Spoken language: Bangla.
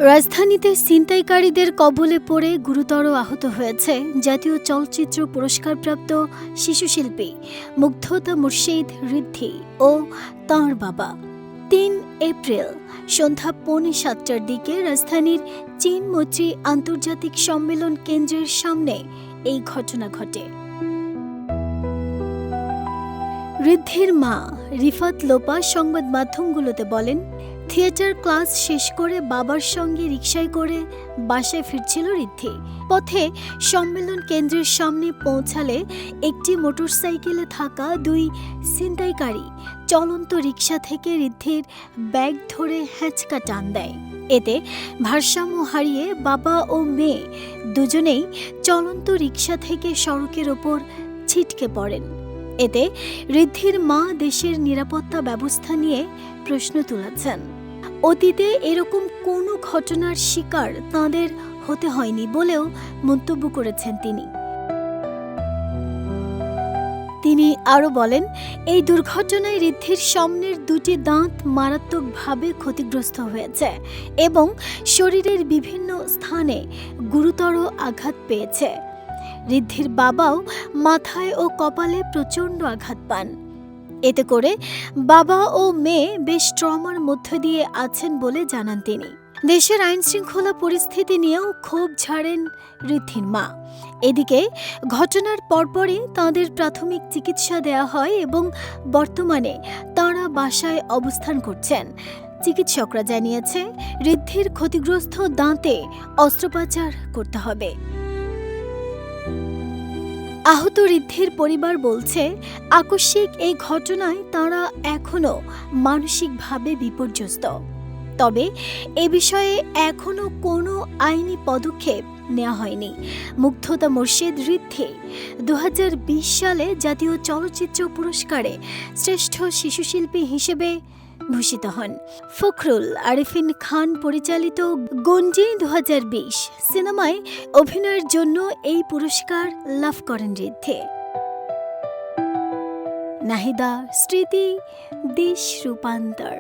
রাজধানীতে ছিনতাইকারীদের কবলে পড়ে গুরুতর আহত হয়েছে জাতীয় চলচ্চিত্র পুরস্কারপ্রাপ্ত শিশুশিল্পী মুগ্ধতা মুর্শিদ ঋদ্ধি ও তাঁর বাবা। ৩ এপ্রিল সন্ধ্যা ৬:৩০টার দিকে রাজধানীর চীন মৈত্রী আন্তর্জাতিক সম্মেলন কেন্দ্রের সামনে এই ঘটনা ঘটে। ঋদ্ধির মা রিফাত লোপা সংবাদ মাধ্যমগুলোতে বলেন, থিয়েটার ক্লাস শেষ করে বাবার সঙ্গে রিকশায় করে বাসায় ফিরছিল ঋদ্ধি। পথে সম্মেলন কেন্দ্রের সামনে পৌঁছালে একটি মোটরসাইকেলে থাকা ২ ছিনতাইকারী চলন্ত রিকশা থেকে ঋদ্ধির ব্যাগ ধরে হ্যাঁচকা টান দেয়। এতে ভারসাম্য হারিয়ে বাবা ও মেয়ে দুজনেই চলন্ত রিকশা থেকে সড়কের ওপর ছিটকে পড়েন। এতে ঋদ্ধির মা দেশের নিরাপত্তা ব্যবস্থা নিয়ে প্রশ্ন তুলেছেন। অতীতে এরকম কোনো ঘটনার শিকার তাঁদের হতে হয়নি বলেও মন্তব্য করেছেন তিনি আরও বলেন, এই দুর্ঘটনায় ঋদ্ধির সামনের ২টি দাঁত মারাত্মকভাবে ক্ষতিগ্রস্ত হয়েছে এবং শরীরের বিভিন্ন স্থানে গুরুতর আঘাত পেয়েছে। ঋদ্ধির বাবাও মাথায় ও কপালে প্রচণ্ড আঘাত পান। এতে করে বাবা ও মেয়ে বেশ ট্রমার মধ্য দিয়ে আছেন বলে জানান তিনি। দেশের আইনশৃঙ্খলা পরিস্থিতি নিয়েও ক্ষোভ ঝাড়েন ঋদ্ধির মা। এদিকে ঘটনার পরপরই তাঁদের প্রাথমিক চিকিৎসা দেওয়া হয় এবং বর্তমানে তাঁরা বাসায় অবস্থান করছেন। চিকিৎসকরা জানিয়েছে, ঋদ্ধির ক্ষতিগ্রস্ত দাঁতে অস্ত্রোপচার করতে হবে। আহত ঋদ্ধির পরিবার বলছে, আকস্মিক এই ঘটনায় তারা এখনও মানসিকভাবে বিপর্যস্ত। তবে এ বিষয়ে এখনও কোনো আইনি পদক্ষেপ নেওয়া হয়নি। মুগ্ধতা মুর্শিদ ঋদ্ধি ২০২০ সালে জাতীয় চলচ্চিত্র পুরস্কারে শ্রেষ্ঠ শিশুশিল্পী হিসেবে ভূষিত হন। ফখরুল আরিফিন খান পরিচালিত গন্ডি ২০২০ সিনেমায় অভিনয়ের জন্য এই পুরস্কার লাভ করেন ঋদ্ধি। নাহিদা স্মৃতি, দেশ রূপান্তর।